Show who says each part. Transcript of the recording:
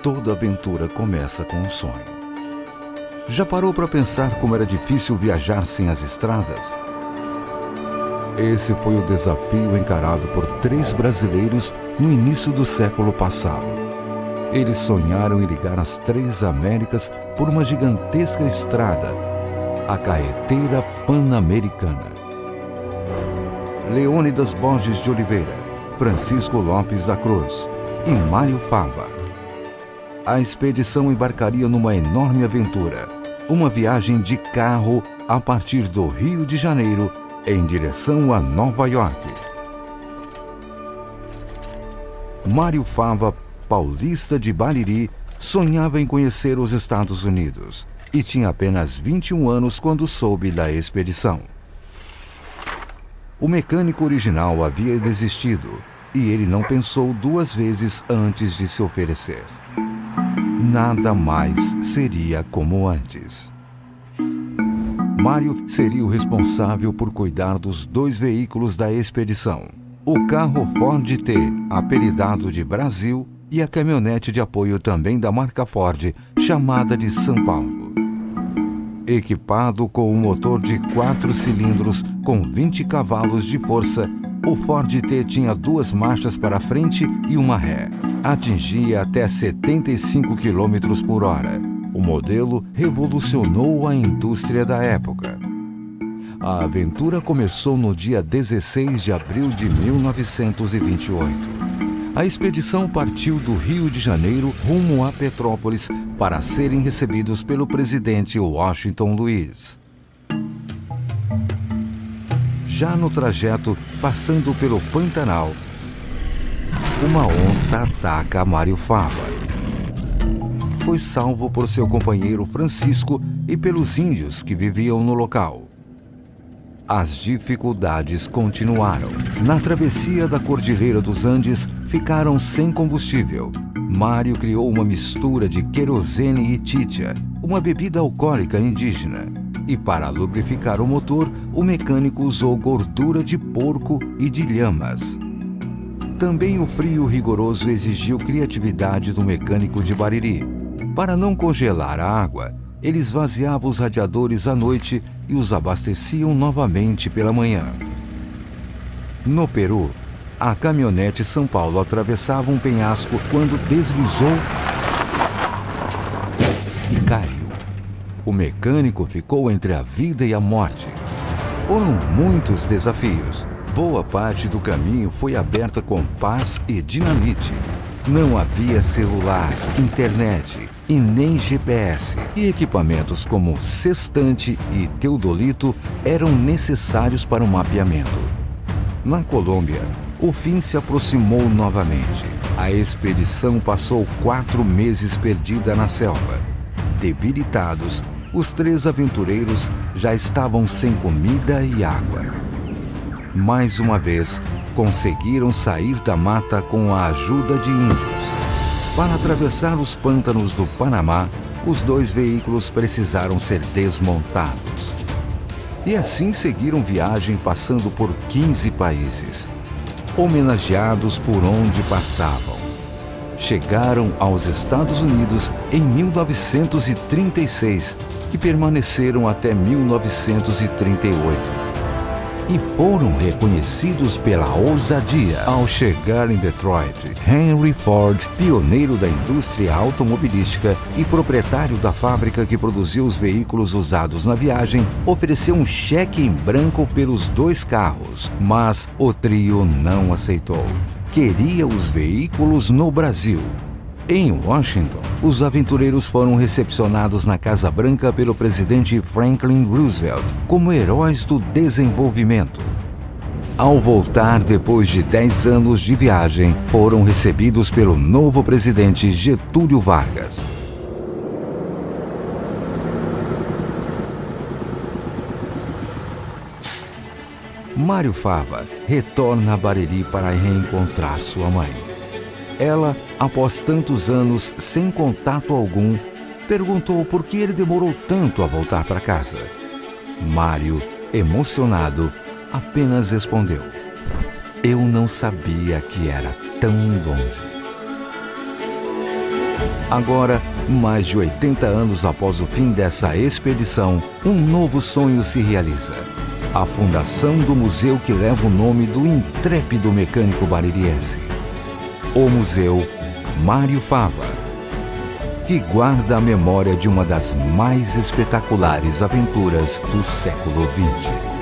Speaker 1: Toda aventura começa com um sonho. Já parou para pensar como era difícil viajar sem as estradas? Esse foi o desafio encarado por 3 brasileiros no início do século passado. Eles sonharam em ligar as 3 Américas por uma gigantesca estrada, a Carretera Pan-Americana. Leônidas Borges de Oliveira, Francisco Lopes da Cruz e Mário Fava. A expedição embarcaria numa enorme aventura, uma viagem de carro a partir do Rio de Janeiro em direção a Nova York. Mário Fava, paulista de Bariri, sonhava em conhecer os Estados Unidos e tinha apenas 21 anos quando soube da expedição. O mecânico original havia desistido e ele não pensou 2 vezes antes de se oferecer. Nada mais seria como antes. Mário seria o responsável por cuidar dos 2 veículos da expedição: o carro Ford T, apelidado de Brasil, e a caminhonete de apoio também da marca Ford, chamada de São Paulo. Equipado com um motor de 4 cilindros com 20 cavalos de força, o Ford T tinha 2 marchas para frente e uma ré. Atingia até 75 km por hora. O modelo revolucionou a indústria da época. A aventura começou no dia 16 de abril de 1928. A expedição partiu do Rio de Janeiro rumo a Petrópolis para serem recebidos pelo presidente Washington Luiz. Já no trajeto, passando pelo Pantanal, uma onça ataca Mário Fava. Foi salvo por seu companheiro Francisco e pelos índios que viviam no local. As dificuldades continuaram. Na travessia da Cordilheira dos Andes, ficaram sem combustível. Mário criou uma mistura de querosene e chicha, uma bebida alcoólica indígena. E para lubrificar o motor, o mecânico usou gordura de porco e de lhamas. Também o frio rigoroso exigiu criatividade do mecânico de Bariri. Para não congelar a água, ele esvaziava os radiadores à noite e os abasteciam novamente pela manhã. No Peru, a caminhonete São Paulo atravessava um penhasco quando deslizou e caiu. O mecânico ficou entre a vida e a morte. Foram muitos desafios. Boa parte do caminho foi aberta com pás e dinamite. Não havia celular, internet e nem GPS. E equipamentos como sextante e teodolito eram necessários para o mapeamento. Na Colômbia, o fim se aproximou novamente. A expedição passou 4 meses perdida na selva. Debilitados, os 3 aventureiros já estavam sem comida e água. Mais uma vez, conseguiram sair da mata com a ajuda de índios. Para atravessar os pântanos do Panamá, os 2 veículos precisaram ser desmontados. E assim seguiram viagem passando por 15 países, homenageados por onde passavam. Chegaram aos Estados Unidos em 1936 e permaneceram até 1938. E foram reconhecidos pela ousadia. Ao chegar em Detroit, Henry Ford, pioneiro da indústria automobilística e proprietário da fábrica que produziu os veículos usados na viagem, ofereceu um cheque em branco pelos 2 carros, mas o trio não aceitou. Queria os veículos no Brasil. Em Washington, os aventureiros foram recepcionados na Casa Branca pelo presidente Franklin Roosevelt como heróis do desenvolvimento. Ao voltar depois de 10 anos de viagem, foram recebidos pelo novo presidente Getúlio Vargas. Mário Fava retorna a Bariri para reencontrar sua mãe. Ela, após tantos anos sem contato algum, perguntou por que ele demorou tanto a voltar para casa. Mário, emocionado, apenas respondeu: "Eu não sabia que era tão longe." Agora, mais de 80 anos após o fim dessa expedição, um novo sonho se realiza. A fundação do museu que leva o nome do intrépido mecânico baririense. O Museu Mário Fava, que guarda a memória de uma das mais espetaculares aventuras do século XX.